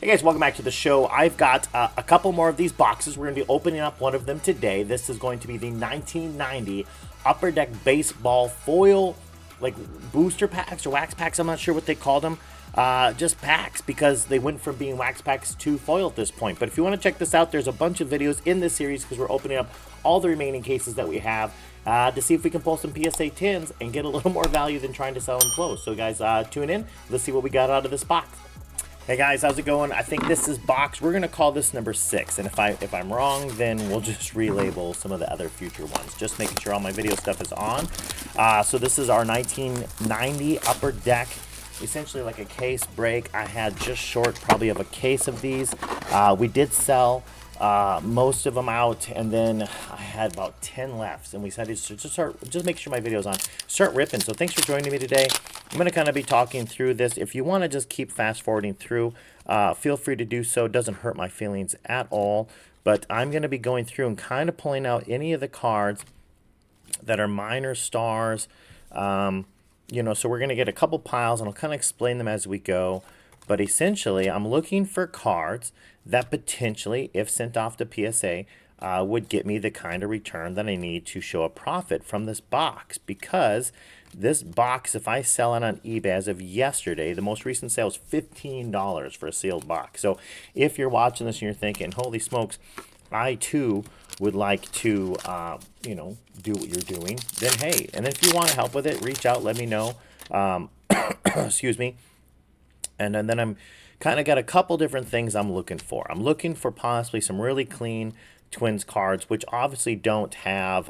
Hey guys, welcome back to the show. I've got a couple more of these boxes. We're going to be opening up one of them today. This is going to be the 1990 Upper Deck Baseball foil, like booster packs or wax packs. I'm not sure what they called them. Just packs, because they went from being wax packs to foil at this point. But if you want to check this out, there's a bunch of videos in this series because we're opening up all the remaining cases that we have to see if we can pull some PSA 10s and get a little more value than trying to sell them closed. So guys, tune in. Let's see what we got out of this box. Hey guys, how's it going? I think this is box. We're gonna call this number 6, and if I'm wrong, then we'll just relabel some of the other future ones. Just making sure all my video stuff is on. So this is our 1990 Upper Deck, essentially like a case break. I had just short probably of a case of these. We did sell most of them out, and then I had about 10 left, and we decided to just make sure my video's on, start ripping. So thanks for joining me today. I'm going to kind of be talking through this. If you want to just keep fast forwarding through, feel free to do so. It doesn't hurt my feelings at all, but I'm going to be going through and kind of pulling out any of the cards that are minor stars. You know, so we're going to get a couple piles, and I'll kind of explain them as we go. But essentially, I'm looking for cards that potentially, if sent off to PSA, would get me the kind of return that I need to show a profit from this box. Because this box, if I sell it on eBay as of yesterday, the most recent sale is $15 for a sealed box. So if you're watching this and you're thinking, holy smokes, I too would like to, you know, do what you're doing, then hey. And if you want to help with it, reach out, let me know. Excuse me. And then I'm kind of got a couple different things I'm looking for. I'm looking for possibly some really clean Twins cards, which obviously don't have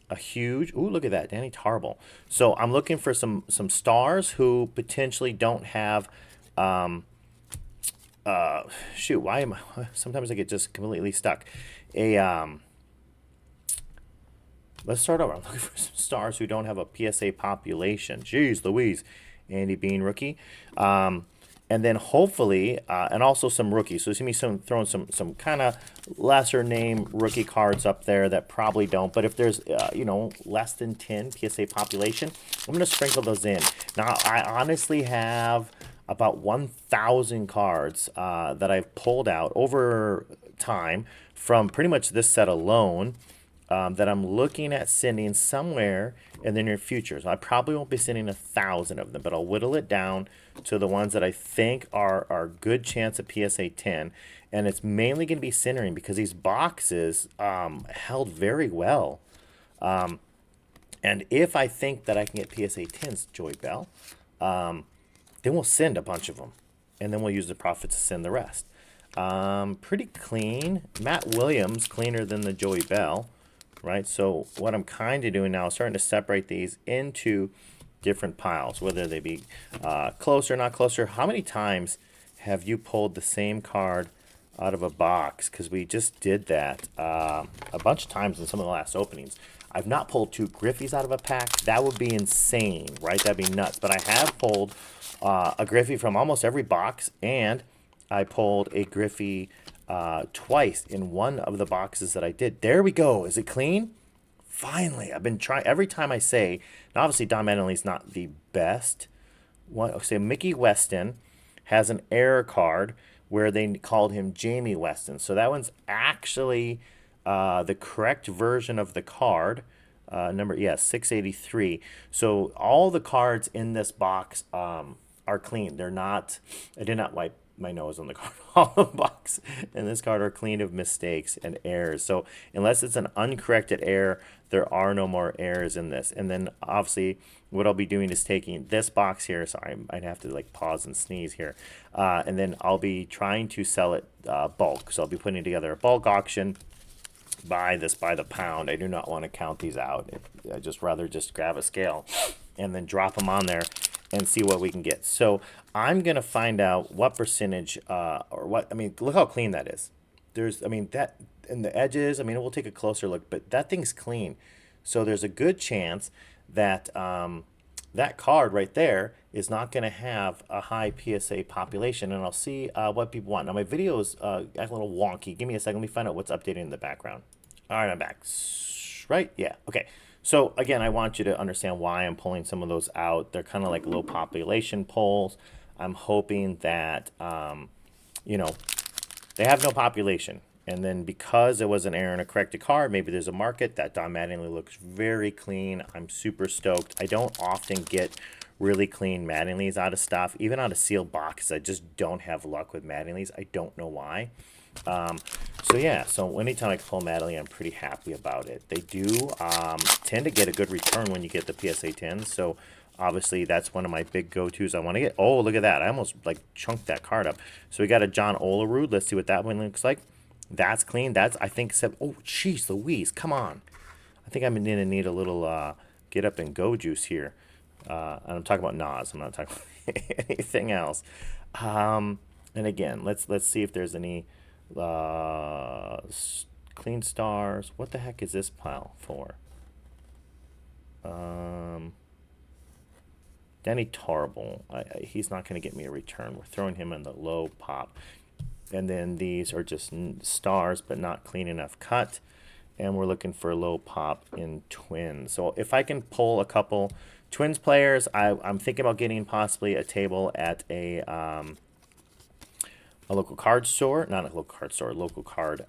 a huge, ooh, look at that, Danny Tarble. So I'm looking for some stars who potentially don't have, shoot, why am I, sometimes I get just completely stuck. Let's start over. I'm looking for some stars who don't have a PSA population. Jeez Louise. Andy Bean rookie. And then hopefully, and also some rookies. So you see me throwing some kind of lesser name rookie cards up there that probably don't. But if there's, you know, less than 10 PSA population, I'm going to sprinkle those in. Now, I honestly have about 1,000 cards that I've pulled out over time from pretty much this set alone. That I'm looking at sending somewhere in the near future. So I probably won't be sending 1,000 of them, but I'll whittle it down to the ones that I think are good chance at PSA 10. And it's mainly going to be centering because these boxes held very well. And if I think that I can get PSA 10s, Joy Bell, then we'll send a bunch of them. And then we'll use the profit to send the rest. Pretty clean. Matt Williams, cleaner than the Joey Bell. Right, so what I'm kind of doing now is starting to separate these into different piles, whether they be closer, not closer. How many times have you pulled the same card out of a box? Because we just did that a bunch of times in some of the last openings. I've not pulled 2 Griffies out of a pack. That would be insane, right? That'd be nuts. But I have pulled a Griffey from almost every box, and I pulled a Griffey twice in one of the boxes that I did. There we go. Is it clean? Finally. I've been trying every time I say, now obviously Don Mattingly's not the best one. Say Mickey Weston has an error card where they called him Jamie Weston. So that one's actually the correct version of the card. Number, 683. So all the cards in this box are clean. They're not, I did not wipe my nose on the card. All the box and this card are clean of mistakes and errors. So unless it's an uncorrected error, there are no more errors in this. And then obviously what I'll be doing is taking this box here. Sorry, I might have to like pause and sneeze here. And then I'll be trying to sell it bulk. So I'll be putting together a bulk auction. Buy this by the pound. I do not want to count these out. I just rather just grab a scale and then drop them on there and see what we can get. So I'm going to find out what percentage or what, I mean, look how clean that is. There's, I mean, that in the edges, I mean, we'll take a closer look, but that thing's clean. So there's a good chance that that card right there is not going to have a high PSA population, and I'll see what people want. Now, my video is a little wonky. Give me a second. Let me find out what's updating in the background. All right, I'm back. Right? Yeah. Okay. So again, I want you to understand why I'm pulling some of those out. They're kind of like low population pulls. I'm hoping that you know, they have no population. And then because it was an error and a corrected card, maybe there's a market. That Don Mattingly looks very clean. I'm super stoked. I don't often get really clean Mattingly's out of stuff, even out of sealed boxes. I just don't have luck with Mattingly's. I don't know why. So yeah, so anytime I pull Mattingly, I'm pretty happy about it. They do tend to get a good return when you get the PSA 10s. So obviously that's one of my big go-tos I want to get. Oh, look at that. I almost like chunked that card up. So we got a John Olerud. Let's see what that one looks like. That's clean. That's, I think, oh, jeez Louise, come on. I think I'm going to need a little get up and go juice here. And I'm talking about Nas. I'm not talking about anything else. And again, let's see if there's any clean stars. What the heck is this pile for? Danny Tarble. He's not going to get me a return. We're throwing him in the low pop. And then these are just stars, but not clean enough cut. And we're looking for a low pop in Twins. So if I can pull a couple Twins players, I'm thinking about getting possibly a table at a local card store. Not a local card store, a local card.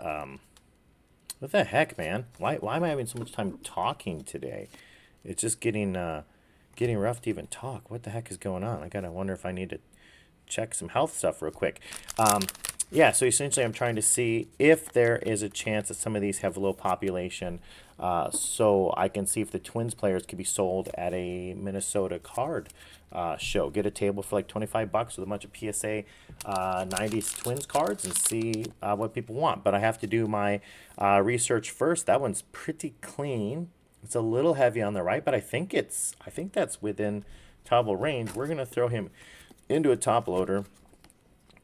What the heck, man? Why am I having so much time talking today? It's just getting rough to even talk. What the heck is going on? I gotta wonder if I need to check some health stuff real quick. Yeah, so essentially I'm trying to see if there is a chance that some of these have low population, so I can see if the Twins players could be sold at a Minnesota card show. Get a table for like $25 with a bunch of PSA 90s Twins cards and see what people want. But I have to do my research first. That one's pretty clean. It's a little heavy on the right, but I think that's within topple range. We're gonna throw him into a top loader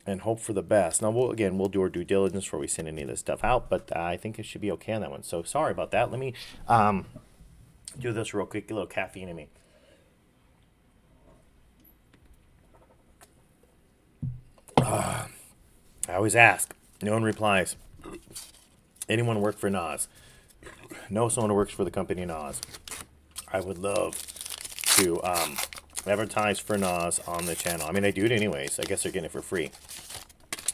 and hope for the best. Now, we'll do our due diligence before we send any of this stuff out, but I think it should be okay on that one. So sorry about that. Let me do this real quick. A little caffeine in me. I always ask. No one replies. Anyone work for Nas? Know someone who works for the company Nas. I would love to advertise for Nas on the channel. I mean, I do it anyways. I guess they're getting it for free.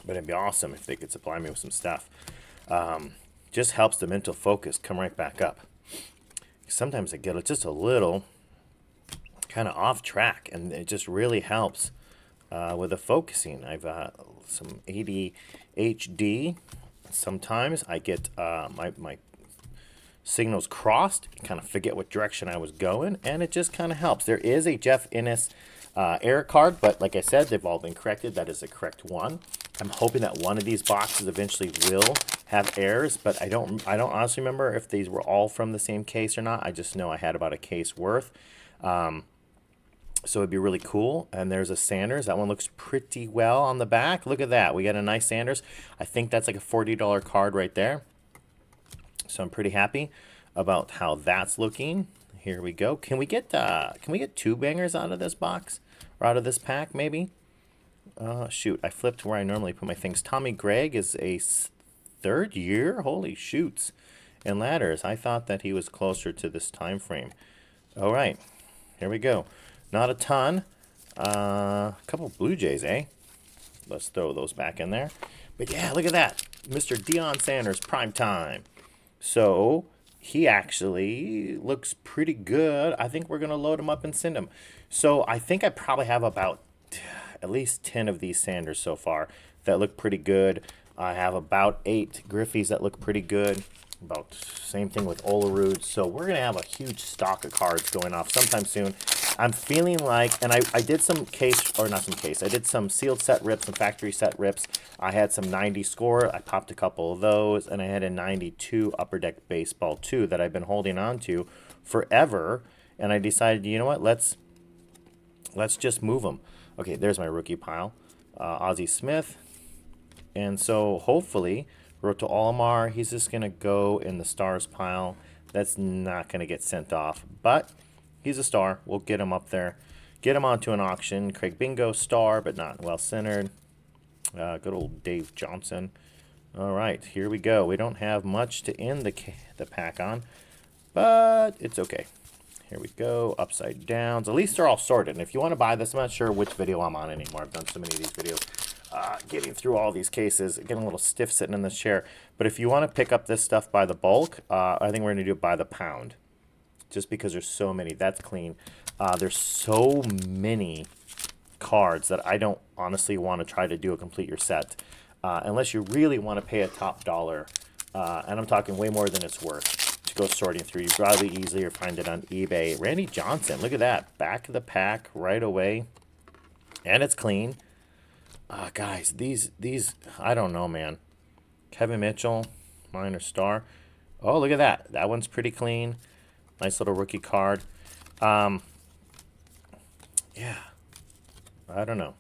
But it'd be awesome if they could supply me with some stuff. Just helps the mental focus come right back up. Sometimes I get just a little kind of off track, and it just really helps with the focusing. I've some ADHD. Sometimes I get my signals crossed, kind of forget what direction I was going, and it just kind of helps. There is a Jeff Innes error card, but like I said, they've all been corrected. That is the correct one. I'm hoping that one of these boxes eventually will have errors, but I don't honestly remember if these were all from the same case or not. I just know I had about a case worth. So it'd be really cool. And there's a Sanders. That one looks pretty well on the back. Look at that. We got a nice Sanders. I think that's like a $40 card right there. So I'm pretty happy about how that's looking. Here we go. Can we get two bangers out of this box or out of this pack maybe? Shoot, I flipped where I normally put my things. Tommy Gregg is a third year. Holy shoots and ladders. I thought that he was closer to this time frame. All right, here we go. Not a ton. A couple Blue Jays, eh? Let's throw those back in there. But yeah, look at that, Mr. Deion Sanders, prime time. So he actually looks pretty good. I think we're going to load him up and send him. So I think I probably have about at least 10 of these Sanders so far that look pretty good. I have about 8 Griffies that look pretty good. About same thing with Olerud. So we're going to have a huge stock of cards going off sometime soon. I'm feeling like, and I did some case, or not some case, I did some sealed set rips, some factory set rips. I had some 90 score. I popped a couple of those, and I had a 92 Upper Deck Baseball 2 that I've been holding on to forever. And I decided, you know what, let's just move them. Okay, there's my rookie pile. Ozzie Smith. And so hopefully, Roto Alomar, he's just going to go in the stars pile. That's not going to get sent off. But he's a star. We'll get him up there. Get him onto an auction. Craig Bingo, star, but not well-centered. Good old Dave Johnson. All right, here we go. We don't have much to end the pack on, but it's okay. Here we go. Upside downs. At least they're all sorted. And if you want to buy this, I'm not sure which video I'm on anymore. I've done so many of these videos. getting through all these cases, getting a little stiff sitting in this chair. But if you want to pick up this stuff by the bulk, I think we're going to do it by the pound, just because there's so many. That's clean. There's so many cards that I don't honestly want to try to do a complete your set, unless you really want to pay a top dollar, and I'm talking way more than it's worth to go sorting through. You probably easier find it on eBay. Randy Johnson, look at that, back of the pack right away, and it's clean. Guys, these I don't know, man. Kevin Mitchell, minor star. Oh, look at that. That one's pretty clean. Nice little rookie card. Yeah, I don't know.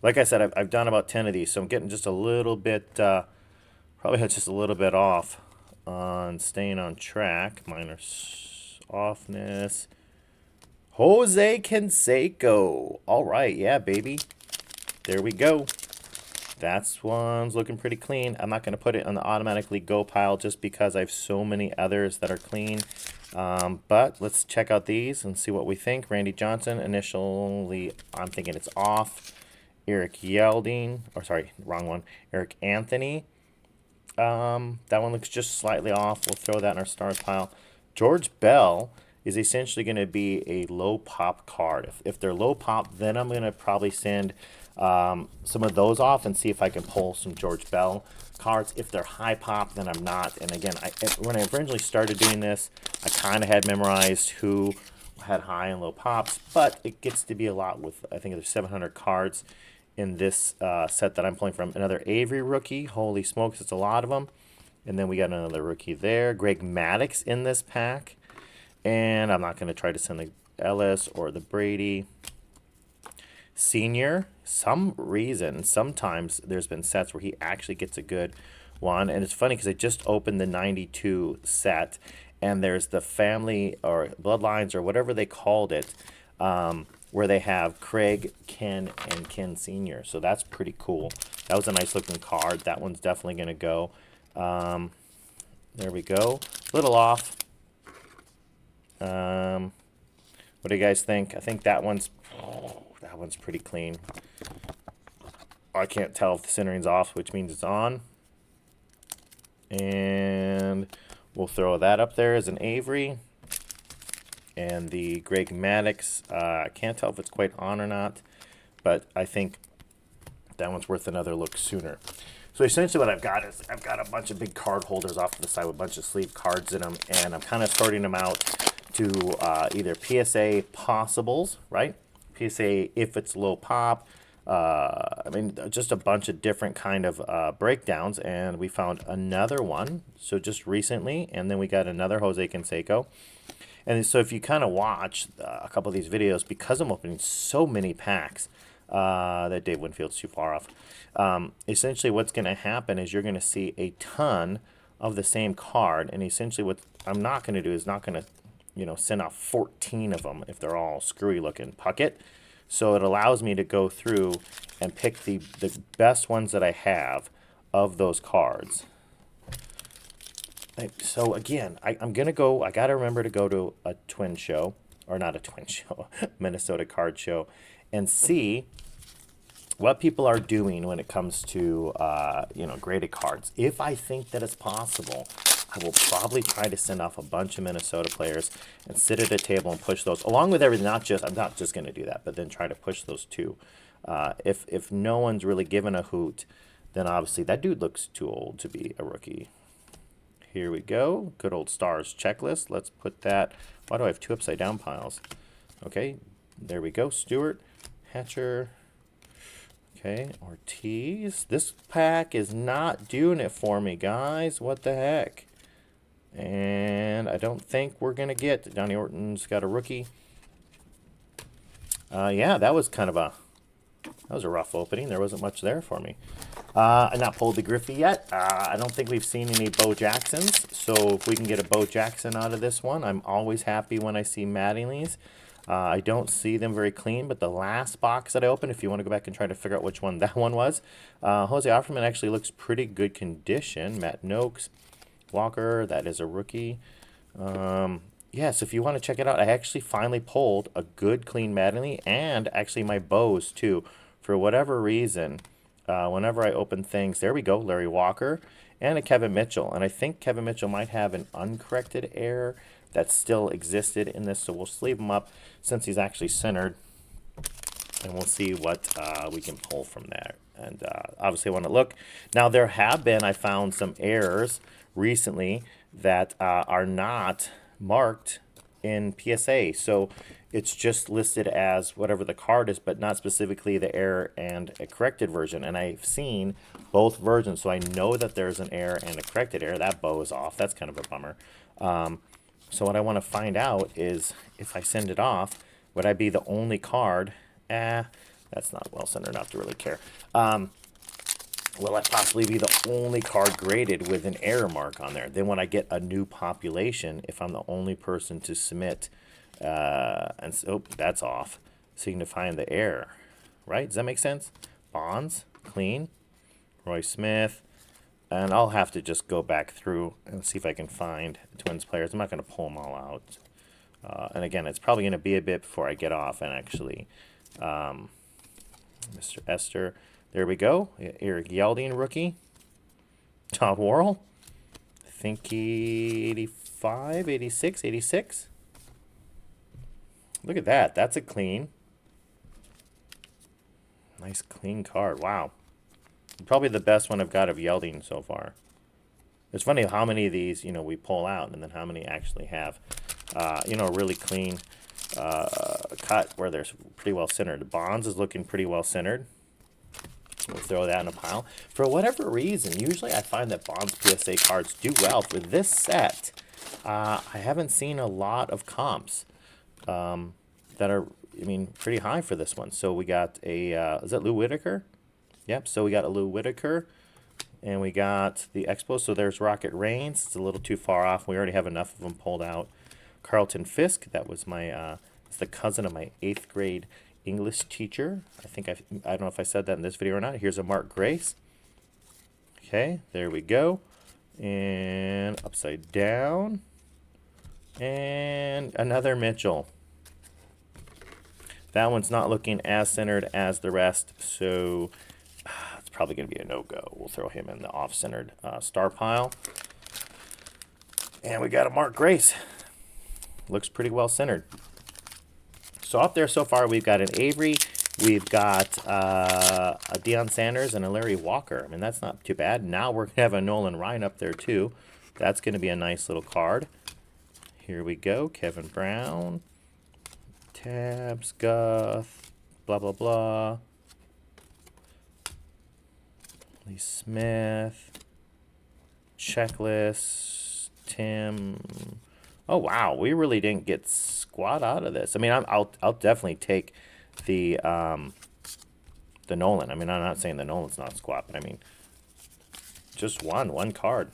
Like I said, I've done about 10 of these, so I'm getting just a little bit, probably just a little bit off on staying on track. Minor offness. Jose Canseco. All right, yeah, baby. There we go. That's one's looking pretty clean. I'm not going to put it on the automatically go pile just because I have so many others that are clean. But let's check out these and see what we think. Randy Johnson, initially, I'm thinking it's off. Eric Yelding, or sorry, wrong one. Eric Anthony. That one looks just slightly off. We'll throw that in our stars pile. George Bell is essentially going to be a low pop card. If they're low pop, then I'm going to probably send some of those off and see if I can pull some George Bell cards. If they're high pop, then I'm not. And again, when I originally started doing this, I kind of had memorized who had high and low pops, but it gets to be a lot with, I think there's 700 cards in this set that I'm pulling from. Another Avery rookie. Holy smokes, it's a lot of them. And then we got another rookie there. Greg Maddux in this pack. And I'm not going to try to send the Ellis or the Brady. Senior, some reason, sometimes there's been sets where he actually gets a good one. And it's funny because I just opened the 92 set, and there's the family or bloodlines or whatever they called it, where they have Craig, Ken, and Ken Senior. So that's pretty cool. That was a nice looking card. That one's definitely going to go. There we go. A little off. What do you guys think? I think that one's pretty clean. I can't tell if the centering's off, which means it's on. And we'll throw that up there as an Avery. And the Greg Maddux, I can't tell if it's quite on or not, but I think that one's worth another look sooner. So essentially what I've got is I've got a bunch of big card holders off to the side with a bunch of sleeve cards in them, and I'm kind of sorting them out to either PSA possibles, right? PSA if it's low pop. I mean, just a bunch of different kind of breakdowns, and we found another one, so just recently, and then we got another Jose Canseco. And so if you kind of watch a couple of these videos, because I'm opening so many packs, that Dave Winfield's too far off, essentially what's going to happen is you're going to see a ton of the same card, and essentially what I'm not going to do is not going to, you know, send off 14 of them if they're all screwy looking pucket. So it allows me to go through and pick the best ones that I have of those cards. So again, I'm going to go, I got to remember to go to a twin show, or not a twin show, Minnesota card show, and see what people are doing when it comes to, you know, graded cards. If I think that it's possible, I will probably try to send off a bunch of Minnesota players and sit at a table and push those, along with everything. I'm not just going to do that, but then try to push those too. If no one's really given a hoot, then obviously that dude looks too old to be a rookie. Here we go. Good old stars checklist. Let's put that. Why do I have two upside down piles? Okay, there we go. Stewart, Hatcher. Okay, Ortiz. This pack is not doing it for me, guys. What the heck? And I don't think we're going to get... Donnie Orton's got a rookie. Yeah, that was kind of a... That was a rough opening. There wasn't much there for me. I've not pulled the Griffey yet. I don't think we've seen any Bo Jacksons. So if we can get a Bo Jackson out of this one, I'm always happy when I see Mattingly's. I don't see them very clean, but the last box that I opened, if you want to go back and try to figure out which one that one was, Jose Offerman actually looks pretty good condition. Matt Noakes, Walker, that is a rookie. Yes, if you want to check it out, I actually finally pulled a good clean Mattingly and actually my Bows too. For whatever reason, whenever I open things. There we go, Larry Walker and a Kevin Mitchell. And I think Kevin Mitchell might have an uncorrected error that still existed in this, so we'll sleeve him up since he's actually centered, and we'll see what we can pull from there. And obviously I want to look. Now there have been, I found some errors recently that are not marked in PSA. So it's just listed as whatever the card is, but not specifically the error and a corrected version. And I've seen both versions, so I know that there's an error and a corrected error. That bow is off. That's kind of a bummer. So what I want to find out is if I send it off, would I be the only card? That's not well centered enough to really care. Will I possibly be the only card graded with an error mark on there? Then when I get a new population, if I'm the only person to submit, and so that's off, signifying the error, right? Does that make sense? Bonds, clean, Roy Smith, and I'll have to just go back through and see if I can find Twins players. I'm not going to pull them all out. And again, it's probably going to be a bit before I get off and actually, Mr. Esther. There we go. Eric Yelding, rookie. Todd Worrell. I think he 85, 86, 86. Look at that. That's a clean. Nice clean card. Wow. Probably the best one I've got of Yelding so far. It's funny how many of these, we pull out and then how many actually have, a really clean cut where they're pretty well centered. Bonds is looking pretty well centered. We'll throw that in a pile. For whatever reason, usually I find that Bonds PSA cards do well. For this set, I haven't seen a lot of comps that are, pretty high for this one. So we got a, is that Lou Whitaker? Yep, so we got a Lou Whitaker, and we got the Expo. So there's Rocket Reigns. It's a little too far off. We already have enough of them pulled out. Carlton Fisk, that was my, it's the cousin of my 8th grade English teacher. I don't know if I said that in this video or not. Here's a Mark Grace. Okay, there we go. And upside down. And another Mitchell. That one's not looking as centered as the rest, so it's probably going to be a no-go. We'll throw him in the off-centered star pile. And we got a Mark Grace. Looks pretty well centered. So up there so far, we've got an Avery, we've got a Deion Sanders, and a Larry Walker. That's not too bad. Now we're going to have a Nolan Ryan up there, too. That's going to be a nice little card. Here we go. Kevin Brown. Tabs, Guth, blah, blah, blah. Lee Smith. Checklist. Tim. Oh wow, we really didn't get squat out of this. I'll definitely take the Nolan. I'm not saying the Nolan's not squat, but just one card,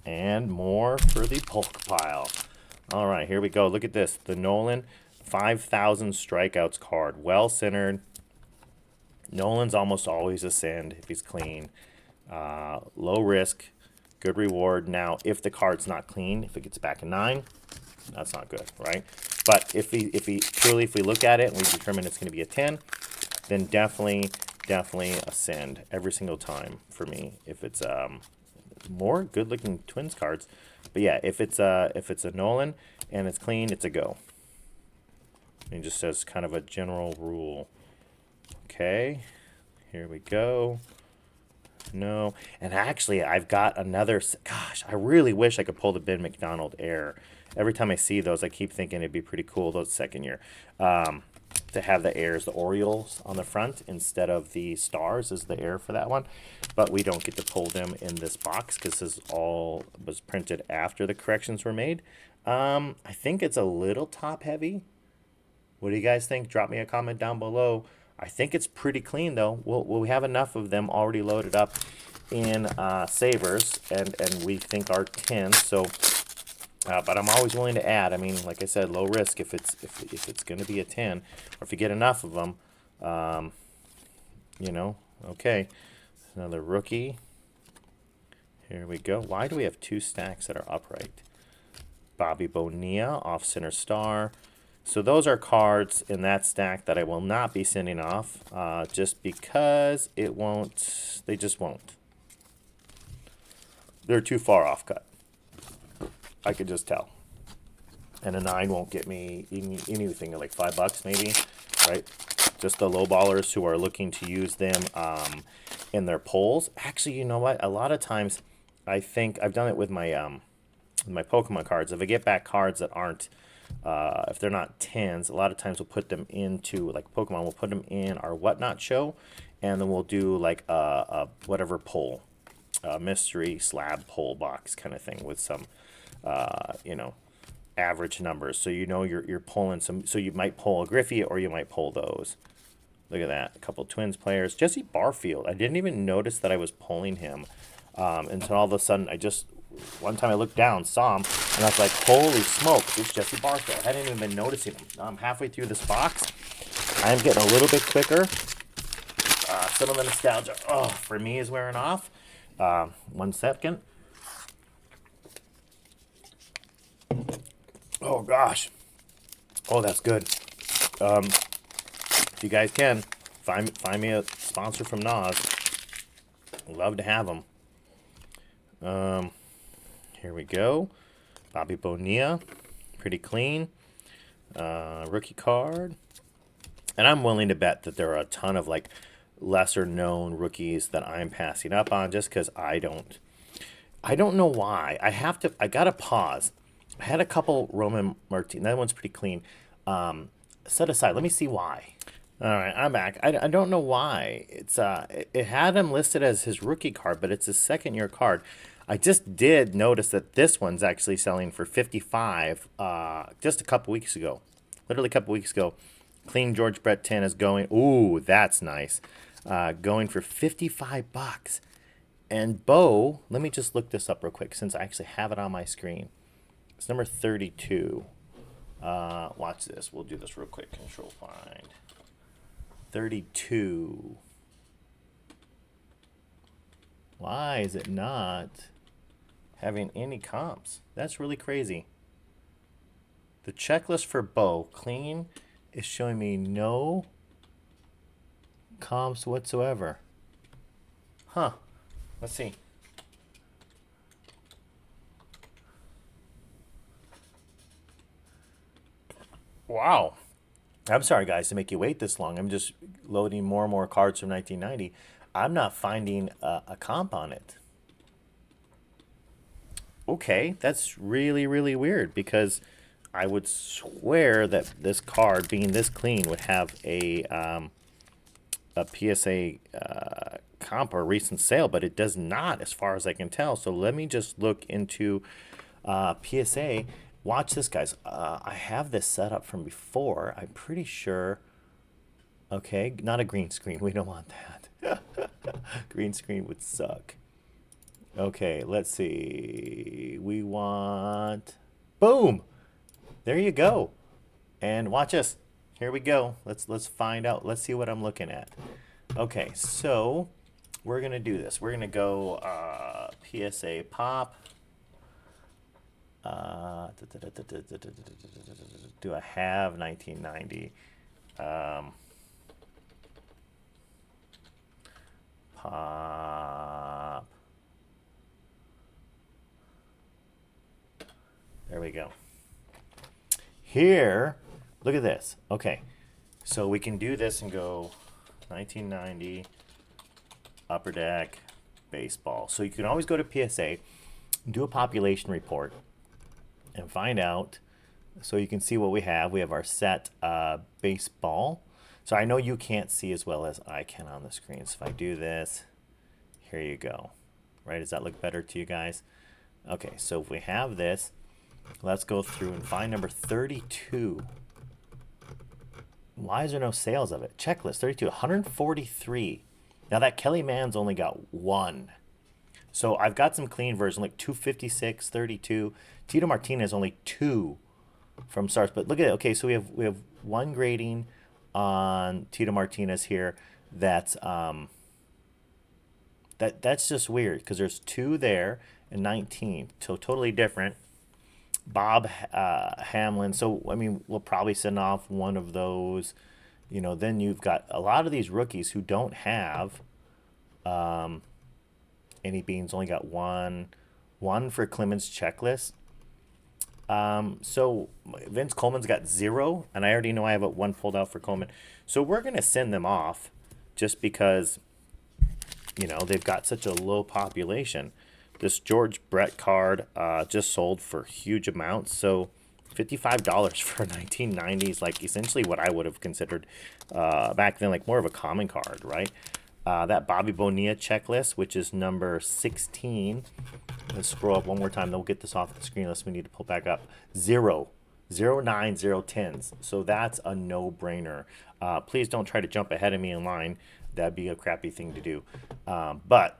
and more for the bulk pile. All right, here we go. Look at this, the Nolan 5,000 strikeouts card, well centered. Nolan's almost always a send if he's clean. Low risk. Good reward. Now, if the card's not clean, if it gets back a 9, that's not good, right? But if we look at it and we determine it's going to be a 10, then definitely a send every single time for me. If it's more good-looking Twins cards, but yeah, if it's a Nolan and it's clean, it's a go. It just says kind of a general rule. Okay, here we go. No, and actually I've got another, gosh, I really wish I could pull the Ben McDonald Air. Every time I see those, I keep thinking it'd be pretty cool, those second year, to have the Airs, the Orioles on the front instead of the Stars is the Air for that one. But we don't get to pull them in this box because this all was printed after the corrections were made. I think it's a little top heavy. What do you guys think? Drop me a comment down below. I think it's pretty clean, though. We have enough of them already loaded up in savers, and we think are 10. So, but I'm always willing to add. Like I said, low risk if it's going to be a 10, or if you get enough of them. Okay. Another rookie. Here we go. Why do we have 2 stacks that are upright? Bobby Bonilla, off center star. So those are cards in that stack that I will not be sending off, just because it won't. They just won't. They're too far off cut. I could just tell. And a 9 won't get me anything like $5 maybe, right? Just the low ballers who are looking to use them in their polls. Actually, you know what? A lot of times, I think I've done it with my Pokemon cards. If I get back cards that aren't, if they're not 10s, a lot of times we'll put them into, like Pokemon, we'll put them in our Whatnot show, and then we'll do like a whatever poll, a mystery slab poll box kind of thing with some, you know, average numbers. So you know you're pulling some, so you might pull a Griffey or you might pull those. Look at that, a couple Twins players. Jesse Barfield, I didn't even notice that I was pulling him until all of a sudden one time I looked down, saw him, and I was like, holy smokes, it's Jesse Barfield. I hadn't even been noticing him. I'm halfway through this box. I'm getting a little bit quicker. Some of the nostalgia, for me is wearing off. 1 second. Oh, gosh. Oh, that's good. If you guys can, find me a sponsor from Nas. Love to have them. Here we go. Bobby Bonilla. Pretty clean. Rookie card. And I'm willing to bet that there are a ton of like lesser known rookies that I'm passing up on just because I don't know why. I gotta pause. I had a couple Roman Martinez. That one's pretty clean. Set aside. Let me see why. All right, I'm back. I don't know why. It had him listed as his rookie card, but it's his second-year card. I just did notice that this one's actually selling for $55 just a couple weeks ago. Literally a couple weeks ago. Clean George Brett 10 is going. Ooh, that's nice. Going for $55. And Bo, let me just look this up real quick since I actually have it on my screen. It's number 32. Watch this. We'll do this real quick. Control find. 32. Why is it not having any comps? That's really crazy. The checklist for Bo clean is showing me no comps whatsoever. Huh. Let's see. Wow. I'm sorry, guys, to make you wait this long. I'm just loading more and more cards from 1990. I'm not finding a comp on it. Okay, that's really, really weird because I would swear that this card, being this clean, would have a PSA comp or recent sale, but it does not as far as I can tell. So let me just look into PSA. Watch this, guys. I have this set up from before. I'm pretty sure. Okay, not a green screen. We don't want that. Green screen would suck. Okay, let's see. We want... Boom! There you go. And watch this. Here we go. Let's find out. Let's see what I'm looking at. Okay, so we're going to do this. We're going to go PSA pop. Do I have 1990? Pop. There we go. Here, look at this. Okay, so we can do this and go 1990 Upper Deck baseball. So you can always go to PSA, do a population report, and find out. So you can see what we have. We have our set baseball. So I know you can't see as well as I can on the screen. So if I do this, here you go. Right? Does that look better to you guys? Okay, so if we have this, let's go through and find number 32. Why is there no sales of it? Checklist 32, 143. Now that Kelly Mann's only got one. So I've got some clean version like 256, 32. Tito Martinez only 2 from stars. But look at it. Okay, so we have one grading on Tito Martinez here. That's just weird because there's 2 there and 19. So totally different. Bob Hamlin. So, I mean, we'll probably send off one of those. You know, then you've got a lot of these rookies who don't have any beans, only got one for Clemens checklist. So Vince Coleman's got 0, and I already know I have one pulled out for Coleman. So we're going to send them off just because, you know, they've got such a low population. This George Brett card just sold for huge amounts. So $55 for 1990s, like essentially what I would have considered back then, like more of a common card, right? That Bobby Bonilla checklist, which is number 16. Let's scroll up one more time. Then we'll get this off the screen unless we need to pull back up. 0, 0, 9, 0, 10s. So that's a no-brainer. Please don't try to jump ahead of me in line. That'd be a crappy thing to do. But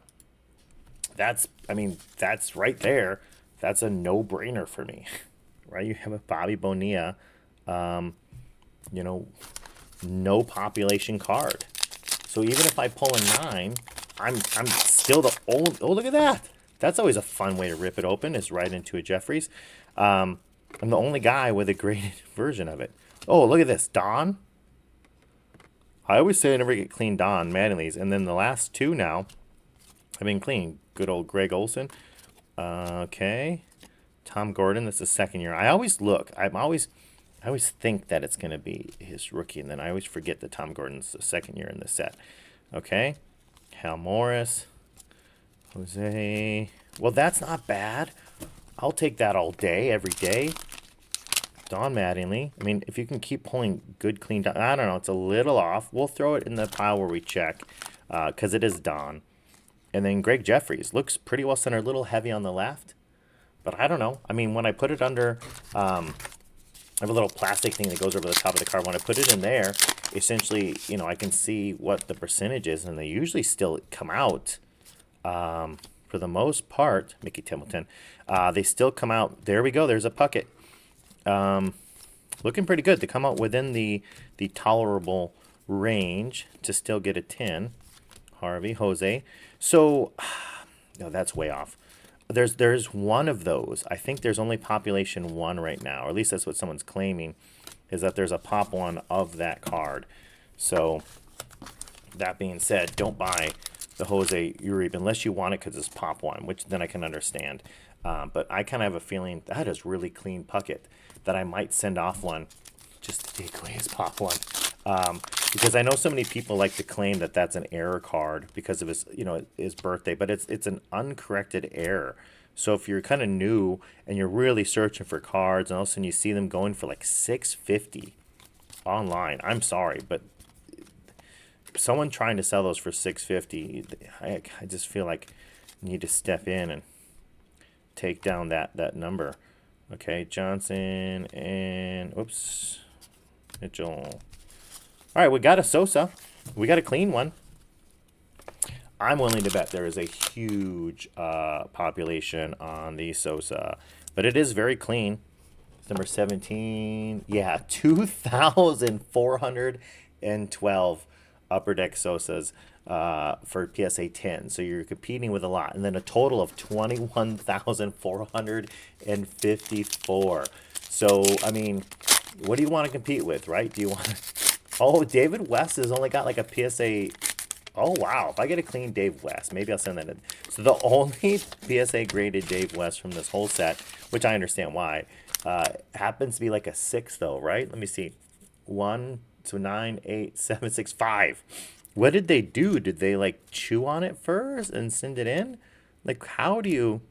that's, I mean, that's right there. That's a no-brainer for me, right? You have a Bobby Bonilla, you know, no population card. So even if I pull a 9, I'm still the old. Oh, look at that! That's always a fun way to rip it open, is right into a Jeffries. I'm the only guy with a graded version of it. Oh, look at this, Don. I always say I never get clean Don Mattingly's, and then the last 2 now have been clean. Good old Greg Olson. Okay, Tom Gordon. That's the second year. I always look. I always think that it's going to be his rookie, and then I always forget that Tom Gordon's the second year in the set. Okay, Hal Morris, Jose. Well, that's not bad. I'll take that all day, every day. Don Mattingly. I mean, if you can keep pulling good, clean Don. I don't know. It's a little off. We'll throw it in the pile where we check because it is Don. And then Greg Jeffries. Looks pretty well centered. A little heavy on the left. But I don't know. I mean, when I put it under... I have a little plastic thing that goes over the top of the card. When I put it in there, essentially, you know, I can see what the percentage is, and they usually still come out, for the most part, Mickey Templeton, they still come out. There we go. There's a Puckett. Looking pretty good to come out within the tolerable range to still get a 10. Harvey, Jose. So, no, that's way off. There's one of those. I think there's only population 1 right now, or at least that's what someone's claiming, is that there's a pop 1 of that card. So that being said, don't buy the Jose Uribe unless you want it because it's pop 1, which then I can understand. But I kind of have a feeling that is really clean Puckett, that I might send off one just to take away his pop 1. Because I know so many people like to claim that that's an error card because of his, you know, his birthday, but it's an uncorrected error. So if you're kind of new and you're really searching for cards, and all of a sudden you see them going for like $650 online, I'm sorry, but someone trying to sell those for $650, I just feel like you need to step in and take down that number. Okay, Johnson and oops, Mitchell. All right, we got a Sosa. We got a clean one. I'm willing to bet there is a huge population on the Sosa, but it is very clean. It's number 17. Yeah, 2,412 Upper Deck Sosas for PSA 10. So you're competing with a lot. And then a total of 21,454. So, I mean, what do you want to compete with, right? Do you want to... Oh, David West has only got like a PSA. Oh, wow. If I get a clean Dave West, maybe I'll send that in. So the only PSA graded Dave West from this whole set, which I understand why, happens to be like a 6, though, right? Let me see. 1, so 9, 8, 7, 6, 5. What did they do? Did they like chew on it first and send it in? Like, how do you...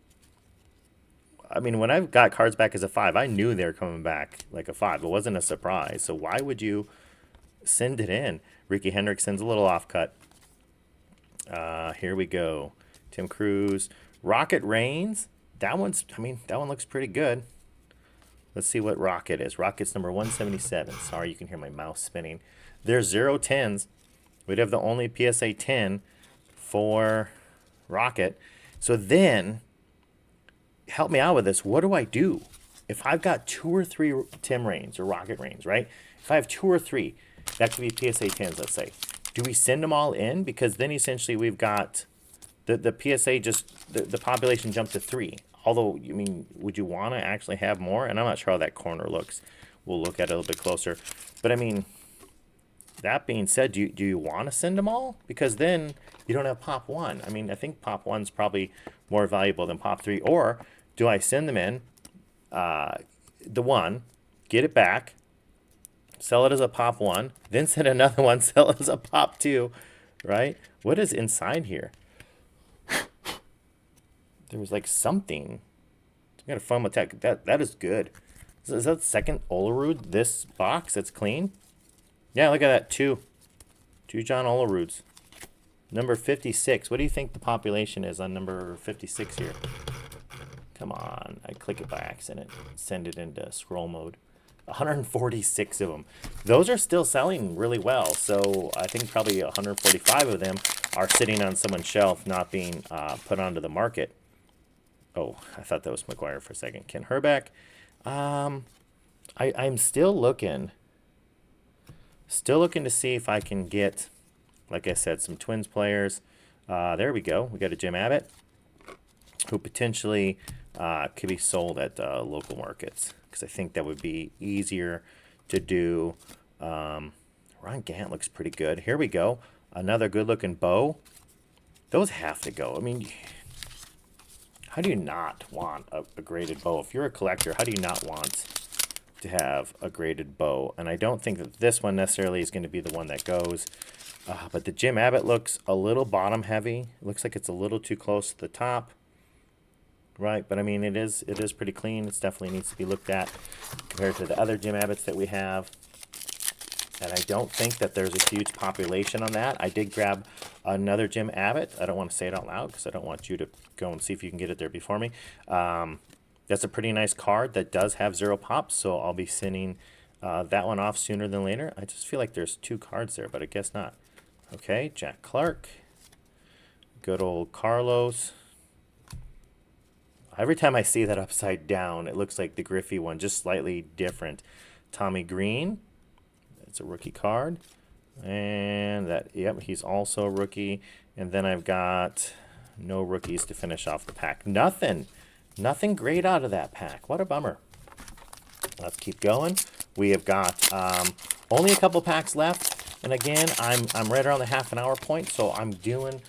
I mean, when I got cards back as a 5, I knew they were coming back like a 5. It wasn't a surprise. So why would you send it in? Ricky Hendrickson's a little offcut. Here we go. Tim Cruz. Rocket Reigns. That one's, I mean, that one looks pretty good. Let's see what Rocket is. Rocket's number 177. Sorry, you can hear my mouse spinning. There's 0-10s. We'd have the only PSA 10 for Rocket. So then, help me out with this. What do I do? If I've got 2 or 3 Tim Raines or Rocket Reigns, right? If I have 2 or 3, that could be PSA 10s, let's say. Do we send them all in? Because then essentially we've got the PSA just, the population jumped to 3 although, I mean, would you want to actually have more? And I'm not sure how that corner looks. We'll look at it a little bit closer. But I mean, that being said, do you want to send them all? Because then you don't have pop one. I mean, I think pop one's probably more valuable than pop three. Or do I send them in, the one, get it back, sell it as a pop one, then send another one, sell it as a pop two, right? What is inside here? There was like something. I got a foam attack. That is good. Is that the second Olerud? This box that's clean? Yeah, look at that. Two John Oleruds. Number 56. What do you think the population is on number 56 here? Come on. I click it by accident. Send it into scroll mode. 146 of them. Those are still selling really well. So I think probably 145 of them are sitting on someone's shelf, not being put onto the market. Oh, I thought that was McGuire for a second. Ken Herbeck. I'm still looking. Still looking to see if I can get, like I said, some Twins players. There we go. We got a Jim Abbott, who potentially could be sold at local markets, because I think that would be easier to do. Ron Gant looks pretty good. Here we go. Another good-looking bow. Those have to go. I mean, how do you not want a graded bow? If you're a collector, how do you not want to have a graded bow? And I don't think that this one necessarily is going to be the one that goes. But the Jim Abbott looks a little bottom heavy. It looks like it's a little too close to the top. Right, but I mean, it is pretty clean. It definitely needs to be looked at compared to the other Jim Abbotts that we have. And I don't think that there's a huge population on that. I did grab another Jim Abbott. I don't want to say it out loud because I don't want you to go and see if you can get it there before me. That's a pretty nice card that does have 0 pops, so I'll be sending that one off sooner than later. I just feel like there's 2 cards there, but I guess not. Okay, Jack Clark. Good old Carlos. Every time I see that upside down, it looks like the Griffey one, just slightly different. Tommy Green. It's a rookie card. And that, yep, he's also a rookie. And then I've got no rookies to finish off the pack. Nothing great out of that pack. What a bummer. Let's keep going. We have got only a couple packs left. And again, I'm right around the half an hour point, so I'm doing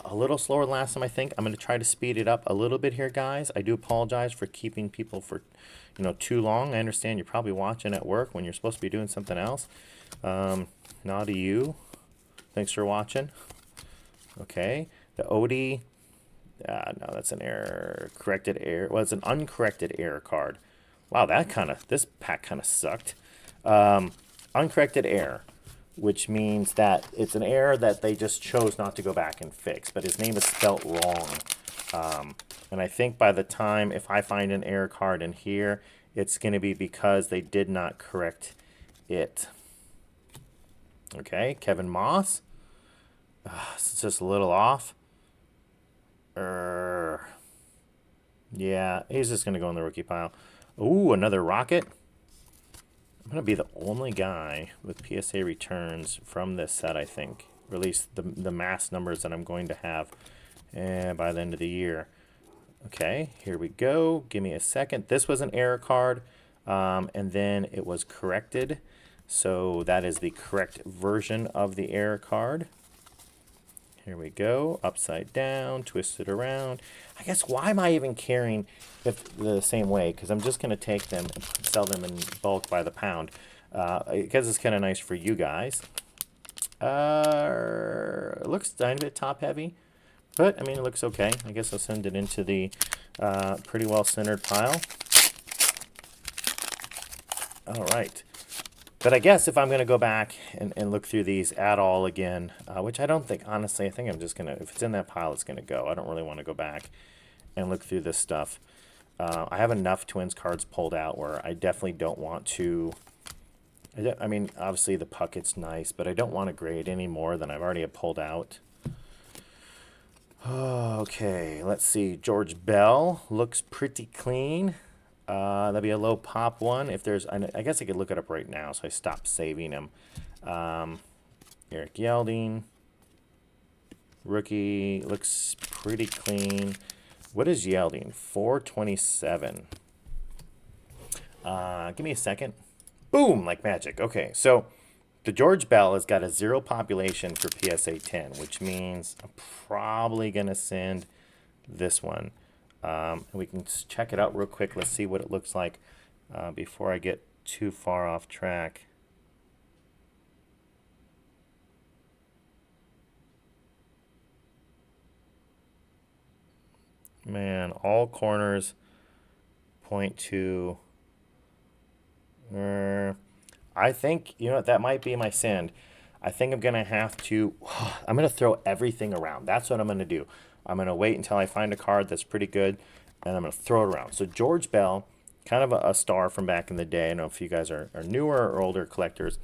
a little slower than last time, I think. I'm going to try to speed it up a little bit here, guys. I do apologize for keeping people for, too long. I understand you're probably watching at work when you're supposed to be doing something else. Not to you. Thanks for watching. Okay. The Odie. No, that's an error. Corrected error. Well, it's an uncorrected error card. Wow, this pack kind of sucked. Uncorrected error, which means that it's an error that they just chose not to go back and fix, but his name is spelt wrong. And I think by the time, if I find an error card in here, it's going to be because they did not correct it. Okay, Kevin Moss. It's just a little off. Yeah, he's just going to go in the rookie pile. Ooh, another Rocket. I'm going to be the only guy with PSA returns from this set, I think. Or at least the mass numbers that I'm going to have by the end of the year. Okay, here we go. Give me a second. This was an error card, and then it was corrected. So that is the correct version of the error card. Here we go. Upside down, twist it around. I guess, why am I even carrying it the same way? Because I'm just going to take them and sell them in bulk by the pound. Because it's kind of nice for you guys. It looks a tiny bit top heavy. But, I mean, it looks okay. I guess I'll send it into the pretty well centered pile. All right. But I guess if I'm going to go back and look through these at all again, which I don't think, honestly, I think I'm just going to, if it's in that pile, it's going to go. I don't really want to go back and look through this stuff. I have enough Twins cards pulled out where I definitely don't want to, I mean, obviously the Puckett's nice, but I don't want to grade any more than I've already pulled out. Okay, let's see. George Bell looks pretty clean. That'd be a low pop one. If there's, I guess I could look it up right now, so I stopped saving him. Eric Yelding, rookie, looks pretty clean. What is yielding? 427. Give me a second. Boom, like magic. Okay, so the George Bell has got a 0 population for PSA 10, which means I'm probably going to send this one. And we can check it out real quick. Let's see what it looks like before I get too far off track. Man, all corners point to... I think, you know what, that might be my send. I think I'm going to have to... I'm going to throw everything around. That's what I'm going to do. I'm going to wait until I find a card that's pretty good, and I'm going to throw it around. So George Bell, kind of a star from back in the day. I don't know if you guys are newer or older collectors,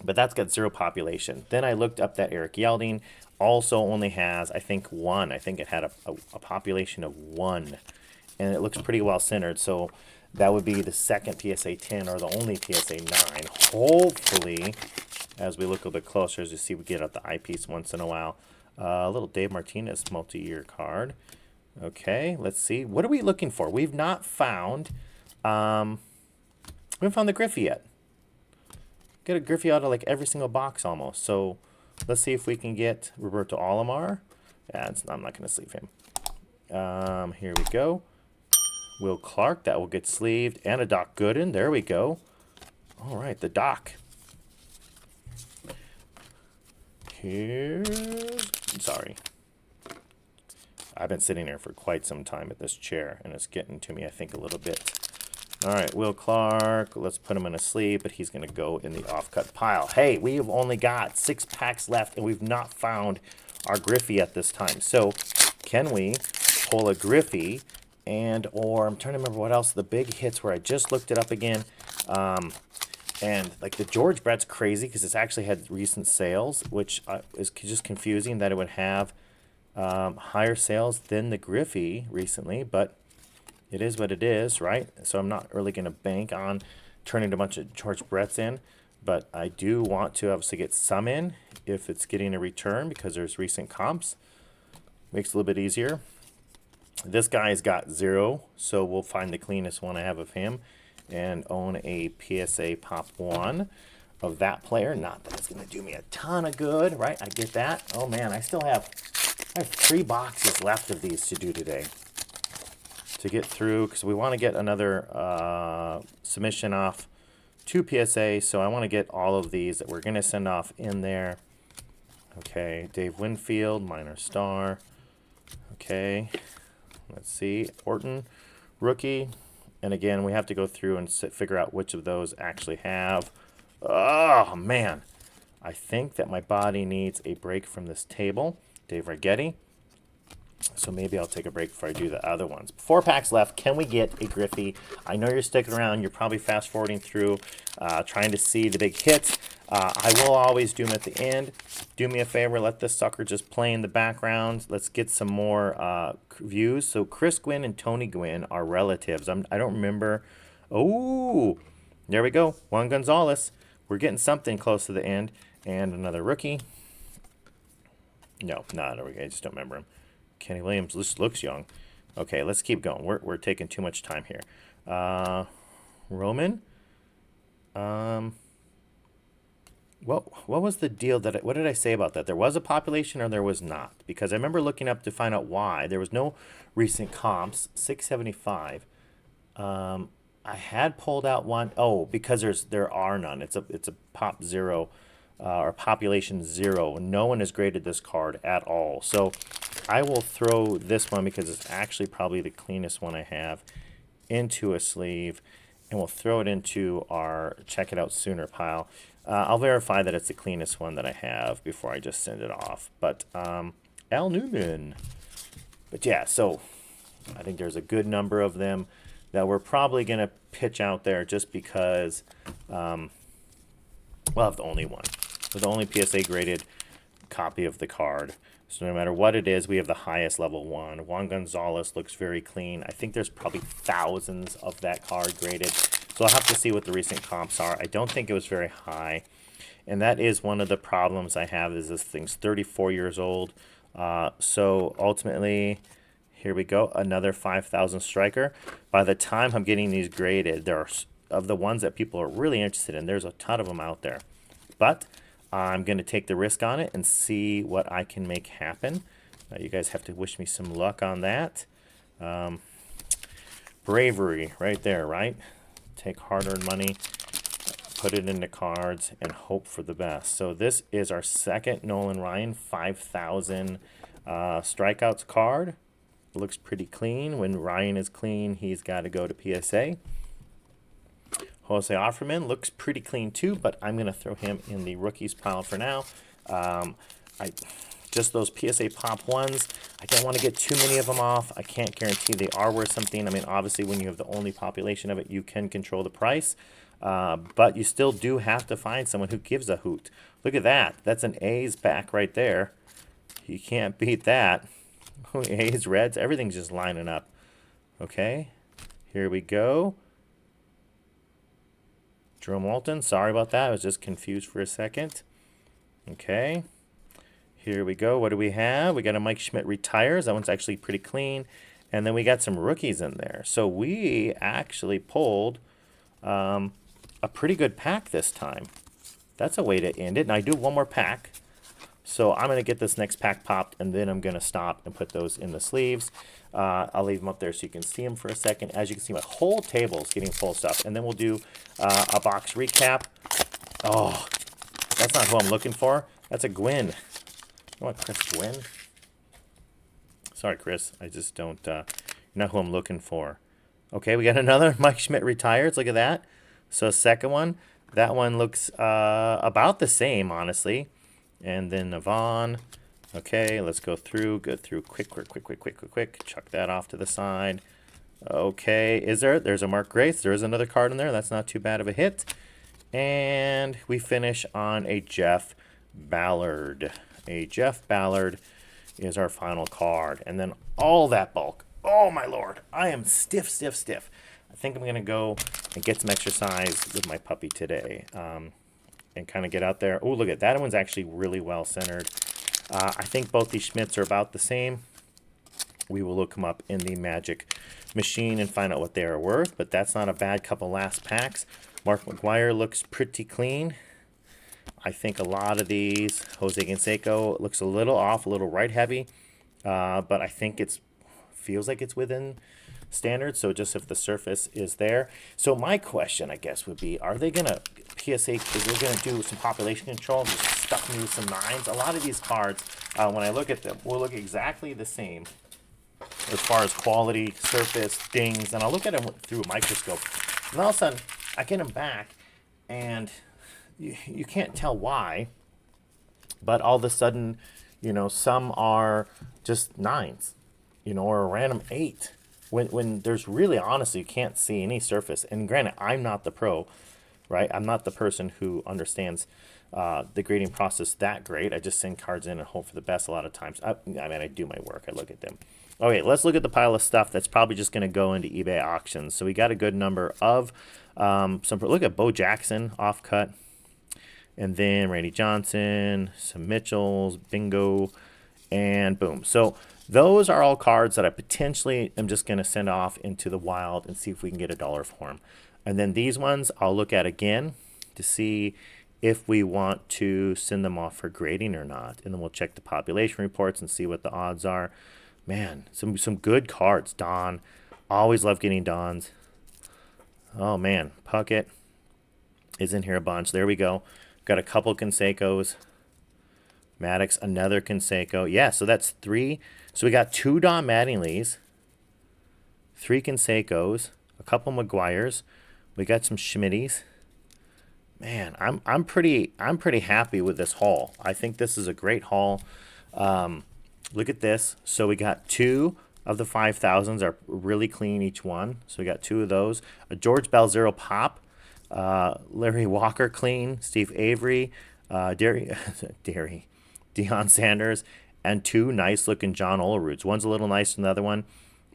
but that's got 0 population. Then I looked up that Eric Yelding. Also only has, I think, 1. I think it had a population of 1. And it looks pretty well centered. So that would be the second PSA 10 or the only PSA 9. Hopefully, as we look a bit closer, as you see, we get out the eyepiece once in a while. A little Dave Martinez multi-year card. Okay, let's see. What are we looking for? We've not found, we haven't found the Griffey yet. Get a Griffey out of like every single box almost. So let's see if we can get Roberto Alomar. Yeah, I'm not going to sleeve him. Here we go. Will Clark, that will get sleeved. And a Doc Gooden. There we go. All right, the Doc. Sorry. I've been sitting here for quite some time at this chair, and it's getting to me, I think, a little bit. All right, Will Clark, let's put him in a sleeve, but he's going to go in the offcut pile. Hey, we have only got 6 packs left, and we've not found our Griffey at this time. So can we pull a Griffey or I'm trying to remember what else, the big hits where I just looked it up again. And like the George Brett's crazy because it's actually had recent sales, which is just confusing that it would have higher sales than the Griffey recently, but it is what it is, right? So I'm not really going to bank on turning a bunch of George Bretts in, but I do want to obviously get some in if it's getting a return because there's recent comps. Makes it a little bit easier. This guy's got 0, so we'll find the cleanest one I have of him and own a PSA Pop 1 of that player. Not that it's going to do me a ton of good, right? I get that. Oh, man, I have 3 boxes left of these to do today to get through because we want to get another submission off to PSA, so I want to get all of these that we're going to send off in there. Okay, Dave Winfield, minor star. Okay, let's see, Orton, rookie. And again, we have to go through and figure out which of those actually have. Oh, man. I think that my body needs a break from this table. Dave Righetti. So maybe I'll take a break before I do the other ones. 4 packs left. Can we get a Griffey? I know you're sticking around. You're probably fast-forwarding through, trying to see the big hits. I will always do them at the end. Do me a favor. Let this sucker just play in the background. Let's get some more views. So Chris Gwynn and Tony Gwynn are relatives. I don't remember. Oh, there we go. Juan Gonzalez. We're getting something close to the end. And another rookie. No, not a rookie. I just don't remember him. Kenny Williams looks young. Okay, let's keep going. We're taking too much time here. Roman. What was the deal what did I say about that? There was a population or there was not? Because I remember looking up to find out why. There was no recent comps. 675. I had pulled out one. Oh, because there are none. It's a pop 0. Or population 0. No one has graded this card at all. So I will throw this one because it's actually probably the cleanest one I have into a sleeve. And we'll throw it into our check it out sooner pile. I'll verify that it's the cleanest one that I have before I just send it off. But Al Newman. But yeah, so I think there's a good number of them that we're probably going to pitch out there just because we'll have the only one. The only PSA graded copy of the card. So no matter what it is, we have the highest level one. Juan Gonzalez looks very clean. I think there's probably thousands of that card graded. So I'll have to see what the recent comps are. I don't think it was very high. And that is one of the problems I have is this thing's 34 years old. So ultimately, Here we go, another 5,000 striker. By the time I'm getting these graded, there are, of the ones that people are really interested in, there's a ton of them out there. But I'm going to take the risk on it and see what I can make happen. You guys have to wish me some luck on that. Bravery right there, right? Take hard-earned money, put it into cards, and hope for the best. So this is our second Nolan Ryan 5,000 strikeouts card. It looks pretty clean. When Ryan is clean, he's got to go to PSA. Jose Offerman looks pretty clean too, but I'm going to throw him in the rookies pile for now. Just those PSA pop ones, I don't want to get too many of them off. I can't guarantee they are worth something. I mean, obviously, when you have the only population of it, you can control the price. But you still do have to find someone who gives a hoot. Look at that. That's an A's back right there. You can't beat that. A's, Reds, everything's just lining up. Okay, here we go. Jerome Walton, sorry about that. I was just confused for a second. Okay. Here we go. What do we have? We got a Mike Schmidt retires. That one's actually pretty clean. And then we got some rookies in there. So we actually pulled a pretty good pack this time. That's a way to end it. And I do one more pack. So I'm going to get this next pack popped, and then I'm going to stop and put those in the sleeves. I'll leave them up there so you can see them for a second. As you can see, my whole table is getting full of stuff. And then we'll do a box recap. Oh, that's not who I'm looking for. That's a Gwyn. You want Chris Gwyn? Sorry, Chris. I just don't, you're not who I'm looking for. Okay, we got another Mike Schmidt retires. Look at that. So second one. That one looks about the same, honestly. And then Navon. Okay, let's go through. Go through quick. Chuck that off to the side. Okay, there's a Mark Grace. There is another card in there. That's not too bad of a hit. And we finish on a Jeff Ballard. A Jeff Ballard is our final card. And then all that bulk. Oh, my Lord. I am stiff. I think I'm going to go and get some exercise with my puppy today. And kind of get out there. Oh, look at that. One's actually really well centered. I think both these Schmitz are about the same. We will look them up in the Magic machine and find out what they are worth. But that's not a bad couple last packs. Mark McGwire looks pretty clean. I think a lot of these, Jose Canseco looks a little off, a little right heavy, but I think feels like it's within standards. So just if the surface is there. So my question, I guess, would be: are they gonna PSA? Is they gonna do some population control? Just stuff me with some nines. A lot of these cards, when I look at them, will look exactly the same as far as quality, surface, dings, and I'll look at them through a microscope. And all of a sudden, I get them back, and you can't tell why, but all of a sudden, some are just nines, or a random 8. When there's really, honestly, you can't see any surface. And granted, I'm not the pro, right? I'm not the person who understands the grading process that great. I just send cards in and hope for the best a lot of times. I do my work. I look at them. Okay, let's look at the pile of stuff that's probably just going to go into eBay auctions. So we got a good number of look at Bo Jackson, off cut. And then Randy Johnson, some Mitchells, bingo, and boom. So those are all cards that I potentially am just going to send off into the wild and see if we can get $1 for them. And then these ones I'll look at again to see if we want to send them off for grading or not. And then we'll check the population reports and see what the odds are. Man, some good cards. Don. Always love getting Dons. Oh, man. Puckett is in here a bunch. There we go. Got a couple Cansecos. Maddox, another Canseco. Yeah, so that's 3. So we got 2 Don Mattingleys, 3 Cansecos, a couple McGuires. We got some Schmitties. Man, I'm pretty happy with this haul. I think this is a great haul. Look at this. So we got 2 of the 5,000s are really clean each one. So we got 2 of those. A George Balzero pop. Larry Walker clean, Steve Avery, Deion Sanders, and 2 nice looking John Oleroods. One's a little nicer than the other one,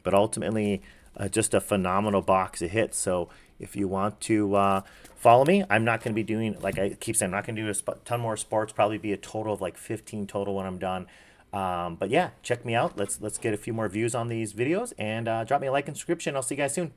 but ultimately just a phenomenal box of hits. So if you want to follow me, I'm not going to be doing, like I keep saying, I'm not going to do a ton more sports, probably be a total of like 15 total when I'm done. But yeah, check me out. Let's get a few more views on these videos, and drop me a like and subscription. I'll see you guys soon.